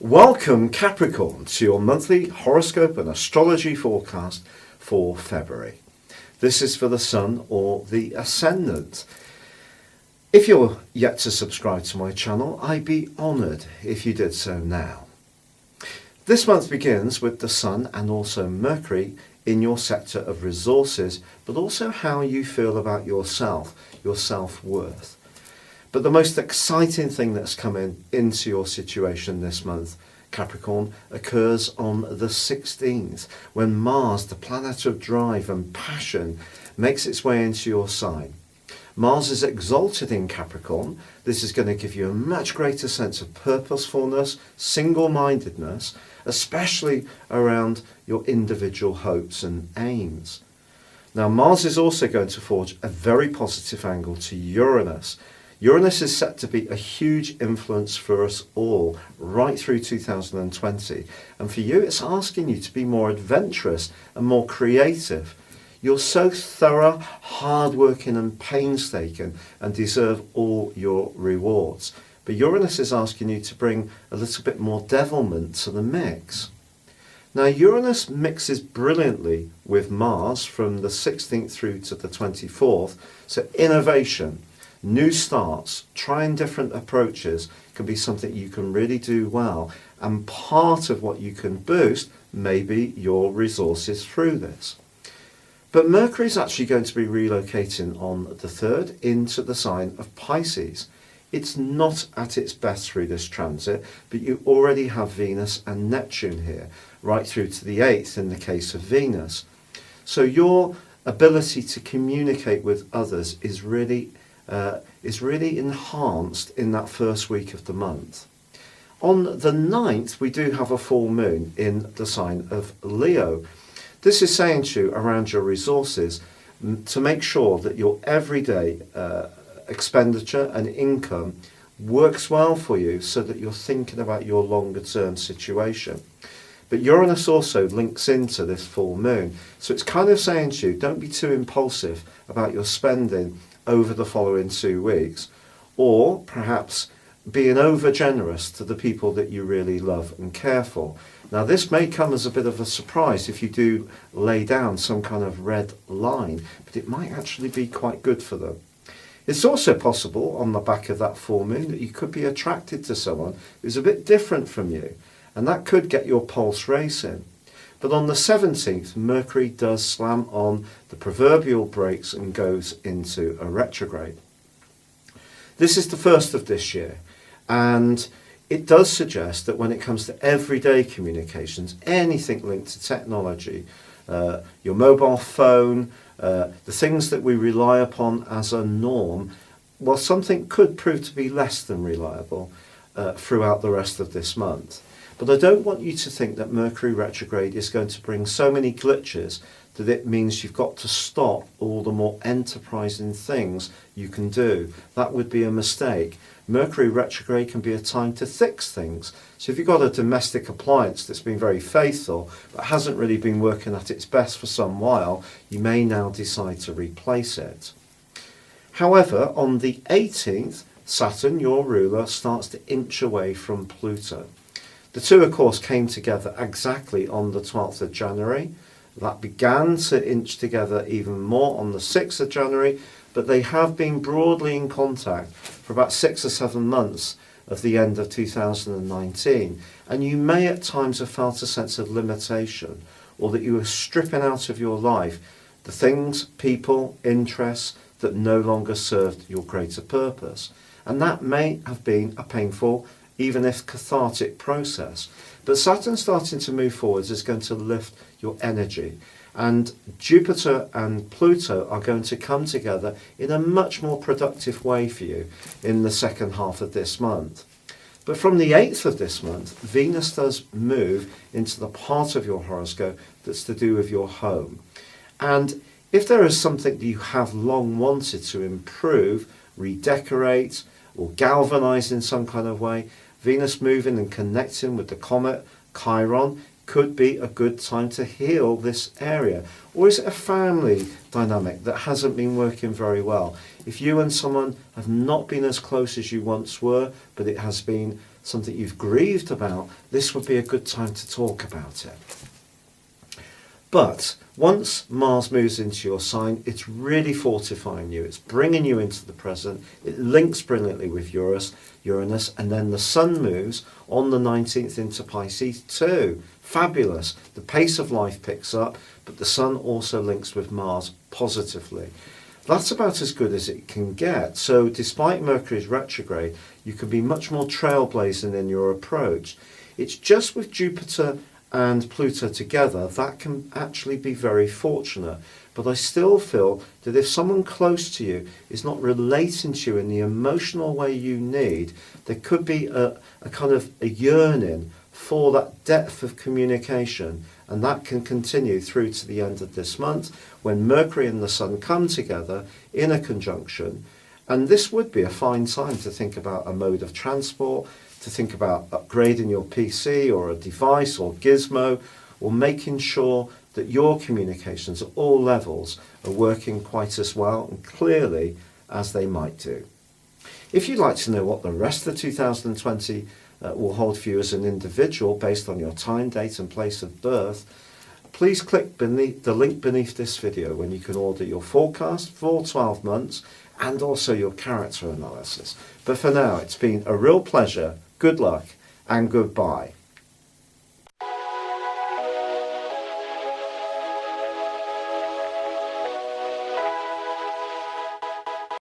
Welcome Capricorn to your monthly horoscope and astrology forecast for February. This is for the Sun or the Ascendant. If you're yet to subscribe to my channel, I'd be honoured if you did so now. This month begins with the Sun and also Mercury in your sector of resources, but also how you feel about yourself, your self-worth. But the most exciting thing that's come into your situation this month, Capricorn, occurs on the 16th, when Mars, the planet of drive and passion, makes its way into your sign. Mars is exalted in Capricorn. This is going to give you a much greater sense of purposefulness, single-mindedness, especially around your individual hopes and aims. Now, Mars is also going to forge a very positive angle to Uranus. Uranus is set to be a huge influence for us all right through 2020. And for you, it's asking you to be more adventurous and more creative. You're so thorough, hardworking and painstaking and deserve all your rewards. But Uranus is asking you to bring a little bit more devilment to the mix. Now, Uranus mixes brilliantly with Mars from the 16th through to the 24th. So innovation, new starts, trying different approaches can be something you can really do well, and part of what you can boost may be your resources through this. But Mercury is actually going to be relocating on the 3rd into the sign of Pisces. It's not at its best through this transit, but you already have Venus and Neptune here, right through to the 8th in the case of Venus. So your ability to communicate with others is really enhanced in that first week of the month. On the 9th, we do have a full moon in the sign of Leo. This is saying to you around your resources to make sure that your everyday expenditure and income works well for you so that you're thinking about your longer term situation. But Uranus also links into this full moon. So it's kind of saying to you, don't be too impulsive about your spending over the following 2 weeks, or perhaps being over generous to the people that you really love and care for. Now, this may come as a bit of a surprise if you do lay down some kind of red line, but it might actually be quite good for them. It's also possible on the back of that full moon that you could be attracted to someone who's a bit different from you, and that could get your pulse racing. But on the 17th, Mercury does slam on the proverbial brakes and goes into a retrograde. This is the first of this year, and it does suggest that when it comes to everyday communications, anything linked to technology, your mobile phone, the things that we rely upon as a norm, well, something could prove to be less than reliable throughout the rest of this month. But I don't want you to think that Mercury retrograde is going to bring so many glitches that it means you've got to stop all the more enterprising things you can do. That would be a mistake. Mercury retrograde can be a time to fix things. So if you've got a domestic appliance that's been very faithful but hasn't really been working at its best for some while, you may now decide to replace it. However, on the 18th, Saturn, your ruler, starts to inch away from Pluto. The two, of course, came together exactly on the 12th of January. That began to inch together even more on the 6th of January, but they have been broadly in contact for about 6 or 7 months of the end of 2019. And you may at times have felt a sense of limitation, or that you were stripping out of your life the things, people, interests that no longer served your greater purpose. And that may have been a painful, even if cathartic process. But Saturn starting to move forwards is going to lift your energy. And Jupiter and Pluto are going to come together in a much more productive way for you in the second half of this month. But from the 8th of this month, Venus does move into the part of your horoscope that's to do with your home. And if there is something that you have long wanted to improve, redecorate, or galvanize in some kind of way, Venus moving and connecting with the comet Chiron could be a good time to heal this area. Or is it a family dynamic that hasn't been working very well? If you and someone have not been as close as you once were, but it has been something you've grieved about, this would be a good time to talk about it. But once Mars moves into your sign, it's really fortifying you. It's bringing you into the present. It links brilliantly with Uranus, and then the Sun moves on the 19th into Pisces too. Fabulous. The pace of life picks up, but the Sun also links with Mars positively. That's about as good as it can get. So despite Mercury's retrograde, you can be much more trailblazing in your approach. It's just with Jupiter and Pluto together that can actually be very fortunate. But I still feel that if someone close to you is not relating to you in the emotional way you need, there could be a kind of a yearning for that depth of communication, and that can continue through to the end of this month when Mercury and the Sun come together in a conjunction. And this would be a fine time to think about a mode of transport, to think about upgrading your PC or a device or gizmo, or making sure that your communications at all levels are working quite as well and clearly as they might do. If you'd like to know what the rest of 2020 will hold for you as an individual based on your time, date and place of birth, please click beneath the link beneath this video when you can order your forecast for 12 months and also your character analysis. But for now, it's been a real pleasure. Good luck and goodbye.